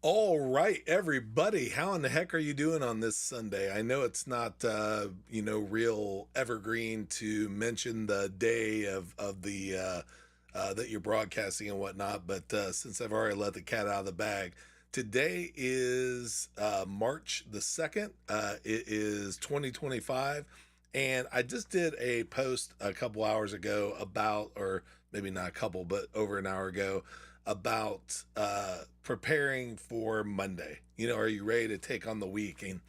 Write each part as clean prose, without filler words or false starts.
All right, everybody. How in the heck are you doing on this Sunday? I know it's not, real evergreen to mention the day of the that you're broadcasting and whatnot, but since I've already let the cat out of the bag, today is March the 2nd. It is 2025, and I just did a post a couple hours ago about, or maybe not a couple, but over an hour ago about preparing for Monday. Are you ready to take on the week and,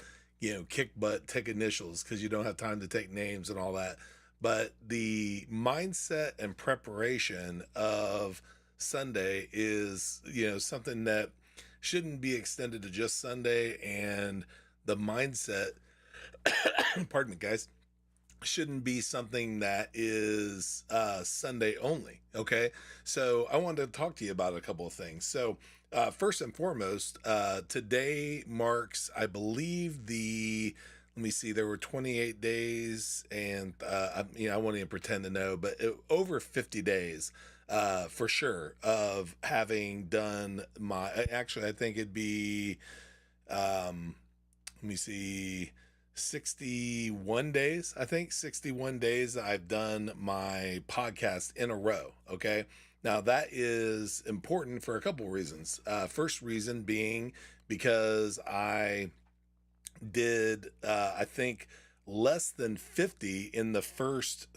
kick butt, take initials because you don't have time to take names and all that. But the mindset and preparation of Sunday is, something that shouldn't be extended to just Sunday. And the mindset, pardon me, guys, shouldn't be something that is Sunday only. Okay. So I wanted to talk to you about a couple of things. So, first and foremost, today marks, I believe, let me see, there were 28 days, and, I won't even pretend to know, but over 50 days, for sure, of having done actually, I think it'd be, let me see, 61 days. I think 61 days I've done my podcast in a row. Okay. Now that is important for a couple reasons. First reason being because I did, I think, less than 50 in the first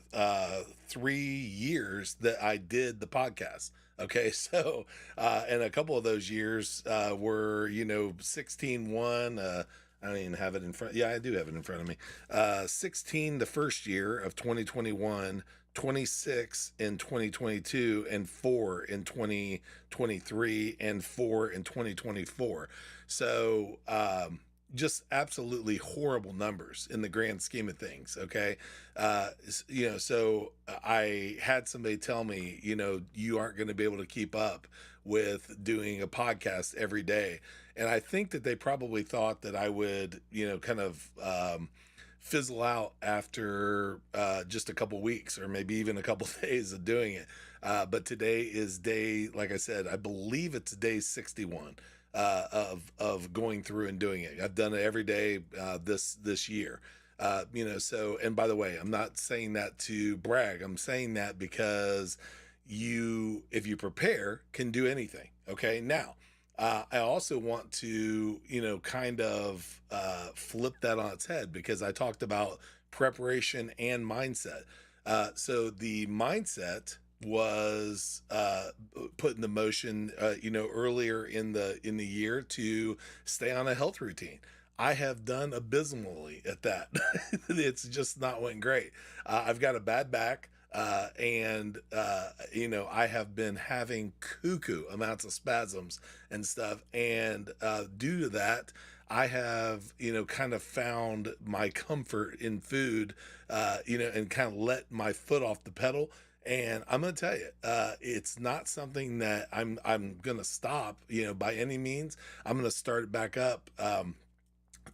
3 years that I did the podcast. Okay, so and a couple of those years were 16 one. I don't even have it in front. Yeah, I do have it in front of me. 16 the first year of 2021, 26 in 2022, and 4 in 2023, and 4 in 2024. So just absolutely horrible numbers in the grand scheme of things. Okay. So I had somebody tell me, you aren't going to be able to keep up with doing a podcast every day. And I think that they probably thought that I would, kind of fizzle out after just a couple weeks or maybe even a couple days of doing it. But today is day, like I said, I believe it's day 61 of going through and doing it. I've done it every day this year. So, and by the way, I'm not saying that to brag. I'm saying that because if you prepare, can do anything. Okay. Now, I also want to, kind of flip that on its head because I talked about preparation and mindset. So the mindset was put into motion, earlier in the year to stay on a health routine. I have done abysmally at that. It's just not went great. I've got a bad back. I have been having cuckoo amounts of spasms and stuff. And due to that, I have, kind of found my comfort in food, and kind of let my foot off the pedal. And I'm going to tell you, it's not something that I'm going to stop, by any means. I'm going to start it back up.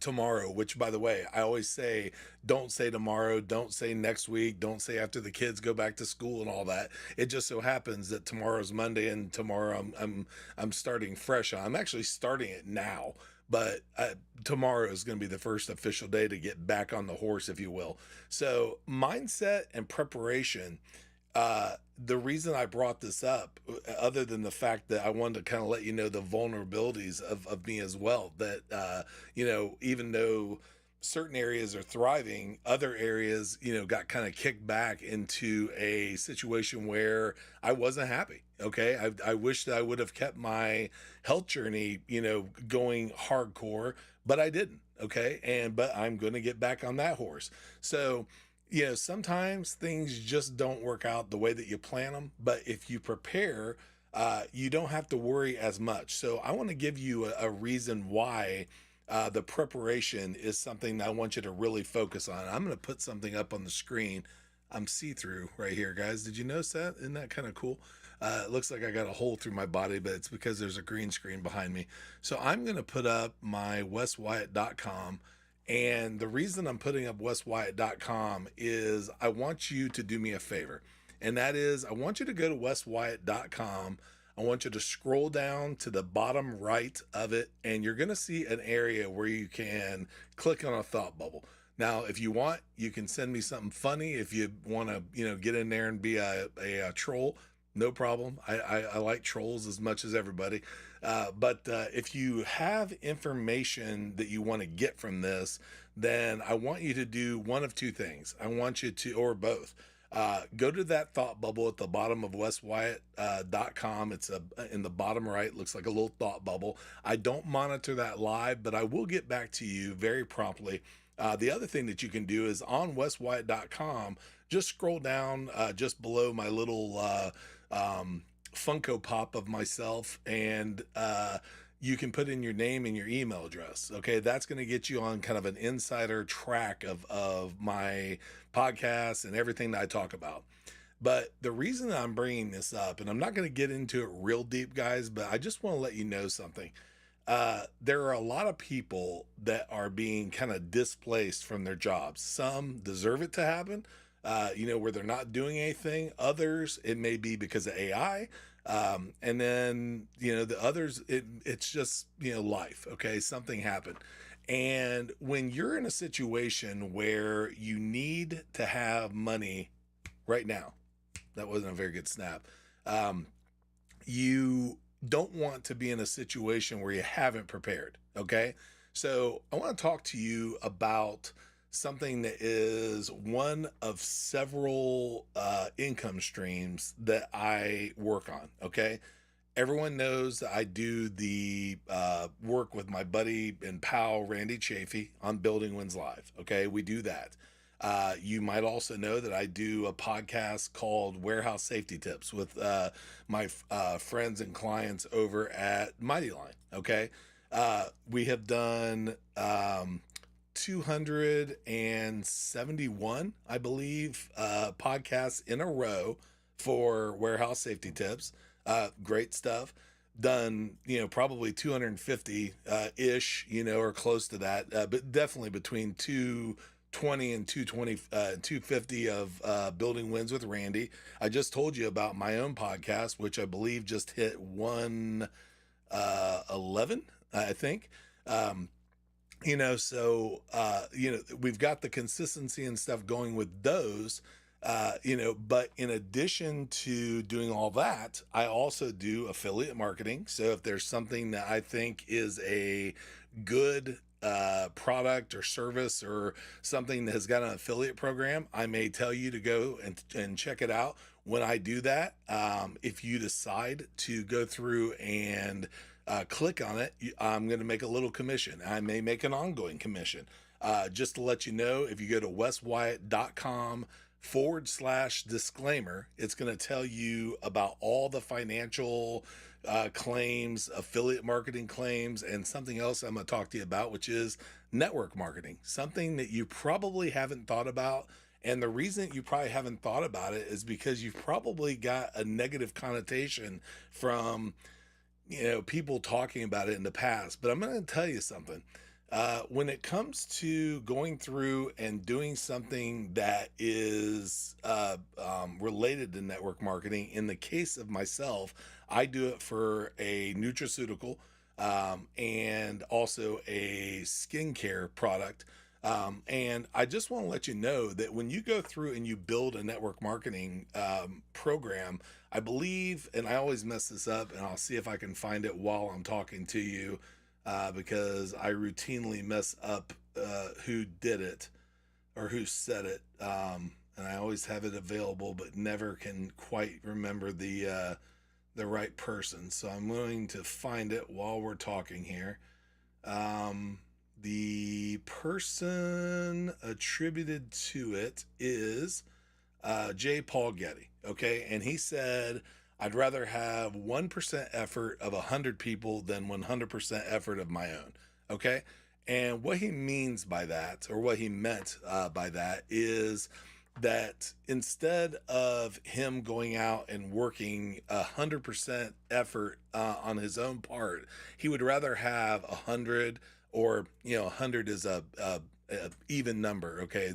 Tomorrow, which by the way, I always say, don't say tomorrow, don't say next week, don't say after the kids go back to school and all that. It just so happens that tomorrow's Monday and tomorrow I'm starting fresh. I'm actually starting it now, but tomorrow is going to be the first official day to get back on the horse, if you will. So mindset and preparation, the reason I brought this up, other than the fact that I wanted to kind of let you know the vulnerabilities of me as well, that, even though certain areas are thriving, other areas, got kind of kicked back into a situation where I wasn't happy. Okay. I wish that I would have kept my health journey, going hardcore, but I didn't. Okay. But I'm going to get back on that horse. So, sometimes things just don't work out the way that you plan them, but if you prepare, you don't have to worry as much. So I want to give you a reason why the preparation is something that I want you to really focus on. I'm going to put something up on the screen. I'm see-through right here, guys. Did you notice that? Isn't that kind of cool? It looks like I got a hole through my body, but it's because there's a green screen behind me. So I'm going to put up my weswyatt.com. And the reason I'm putting up weswyatt.com is I want you to do me a favor. And that is, I want you to go to weswyatt.com. I want you to scroll down to the bottom right of it, and you're going to see an area where you can click on a thought bubble. Now, if you want, you can send me something funny. If you want to, get in there and be a troll, no problem. I like trolls as much as everybody. But if you have information that you want to get from this, then I want you to do one of two things. I want you to, or both. Go to that thought bubble at the bottom of weswyatt.com. It's in the bottom right, looks like a little thought bubble. I don't monitor that live, but I will get back to you very promptly. The other thing that you can do is on weswyatt.com, just scroll down just below my little Funko Pop of myself, and you can put in your name and your email address. Okay, that's going to get you on kind of an insider track of my podcast and everything that I talk about. But the reason that I'm bringing this up, and I'm not going to get into it real deep, guys, but I just want to let you know something. There are a lot of people that are being kind of displaced from their jobs. Some deserve it to happen, where they're not doing anything. Others, it may be because of AI. And then, the others, it's just, life. Okay. Something happened. And when you're in a situation where you need to have money right now, that wasn't a very good snap. You don't want to be in a situation where you haven't prepared. Okay. So I want to talk to you about something that is one of several income streams that I work on. Okay. Everyone knows that I do the work with my buddy and pal, Randy Chafee, on Building Wins Live. Okay. We do that. You might also know that I do a podcast called Warehouse Safety Tips with my friends and clients over at Mighty Line. Okay. We have done 271, I believe, podcasts in a row for Warehouse Safety Tips. Great stuff. Done, probably 250 ish, or close to that, but definitely between 220 and 250 of Building Wins with Randy. I just told you about my own podcast, which I believe just hit 111, I think. We've got the consistency and stuff going with those, but in addition to doing all that, I also do affiliate marketing. So if there's something that I think is a good product or service or something that has got an affiliate program, I may tell you to go and check it out. When I do that, if you decide to go through and click on it, I'm going to make a little commission. I may make an ongoing commission. Just to let you know, if you go to weswyatt.com/disclaimer, it's going to tell you about all the financial claims, affiliate marketing claims, and something else I'm going to talk to you about, which is network marketing, something that you probably haven't thought about. And the reason you probably haven't thought about it is because you've probably got a negative connotation from people talking about it in the past. But I'm going to tell you something. When it comes to going through and doing something that is related to network marketing, in the case of myself, I do it for a nutraceutical and also a skincare product. And I just want to let you know that when you go through and you build a network marketing program, I believe, and I always mess this up, and I'll see if I can find it while I'm talking to you, because I routinely mess up who did it or who said it, and I always have it available, but never can quite remember the right person. So I'm going to find it while we're talking here. The person attributed to it is J. Paul Getty. Okay. And he said, I'd rather have 1% effort of 100 people than 100% effort of my own. Okay. And what he means by that, or what he meant by that, is that instead of him going out and working 100% effort on his own part, he would rather have 100, or 100 is even number. Okay,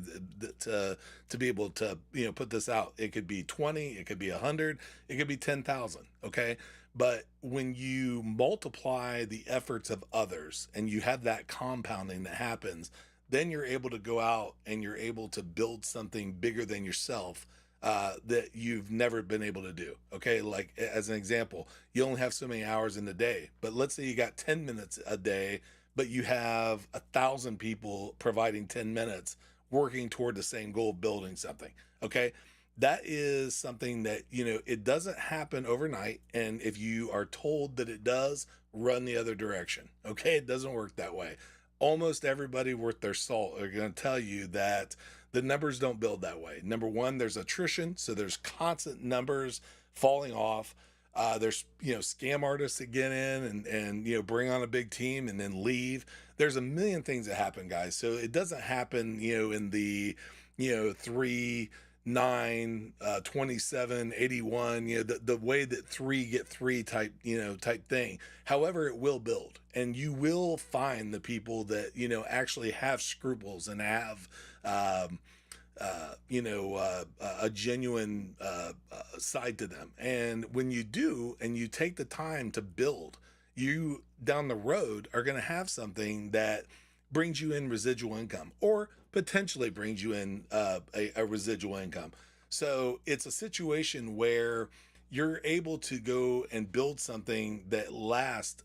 to be able to put this out, it could be 20, it could be 100, it could be 10,000. Okay, but when you multiply the efforts of others and you have that compounding that happens, then you're able to go out and you're able to build something bigger than yourself, that you've never been able to do. Okay, like as an example, you only have so many hours in the day, but let's say you got 10 minutes a day, but you have 1,000 people providing 10 minutes working toward the same goal of building something. Okay, that is something that it doesn't happen overnight, and if you are told that it does, run the other direction. Okay, it doesn't work that way. Almost everybody worth their salt are going to tell you that the numbers don't build that way. Number one, there's attrition, so there's constant numbers falling off. There's scam artists that get in and bring on a big team and then leave. There's a million things that happen, guys. So it doesn't happen in the 3, 9, 27, 81, the way that 3 get 3 type type thing. However, it will build, and you will find the people that actually have scruples and have a genuine side to them. And when you do, and you take the time to build, you down the road are going to have something that brings you in residual income, or potentially brings you in a residual income. So it's a situation where you're able to go and build something that lasts,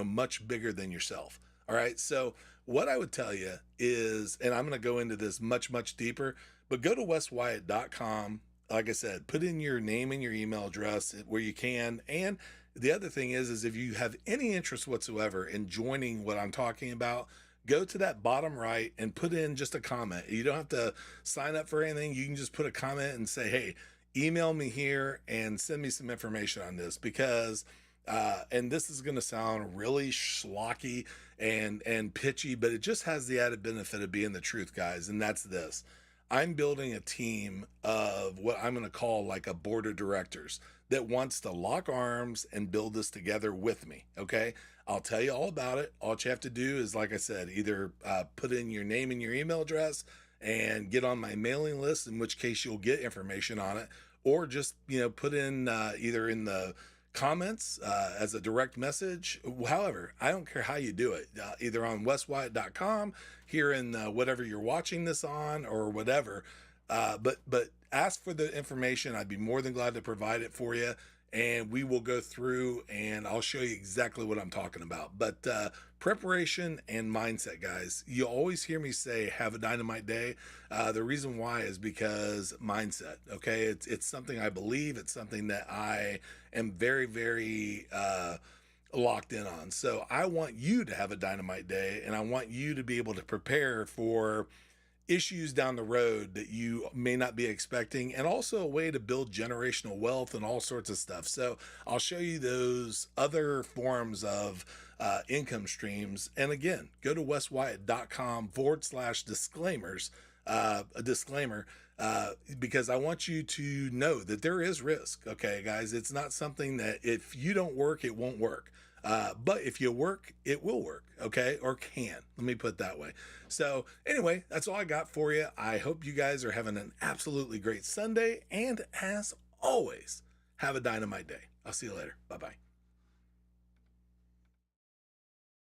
much bigger than yourself. All right. So what I would tell you is, and I'm going to go into this much, much deeper, but go to weswyatt.com. Like I said, put in your name and your email address where you can. And the other thing is if you have any interest whatsoever in joining what I'm talking about, go to that bottom right and put in just a comment. You don't have to sign up for anything. You can just put a comment and say, hey, email me here and send me some information on this, because and this is going to sound really schlocky and pitchy, but it just has the added benefit of being the truth, guys. And that's this: I'm building a team of what I'm going to call like a board of directors that wants to lock arms and build this together with me. Okay, I'll tell you all about it. All you have to do is, like I said, either put in your name and your email address and get on my mailing list, in which case you'll get information on it, or just put in either in the comments as a direct message. However, I don't care how you do it, either on weswyatt.com, here in whatever you're watching this on, or whatever. But ask for the information. I'd be more than glad to provide it for you, and we will go through and I'll show you exactly what I'm talking about. But preparation and mindset, guys. You always hear me say, have a dynamite day. The reason why is because mindset. Okay, it's something I believe. It's something that I am very, very locked in on. So I want you to have a dynamite day, and I want you to be able to prepare for issues down the road that you may not be expecting, and also a way to build generational wealth and all sorts of stuff. So I'll show you those other forms of income streams. And again, go to weswyatt.com/disclaimers, a disclaimer, because I want you to know that there is risk. Okay, guys, it's not something that if you don't work, it won't work. But if you work, it will work. Okay. Or can. Let me put it that way. So anyway, that's all I got for you. I hope you guys are having an absolutely great Sunday. And as always, have a dynamite day. I'll see you later. Bye-bye.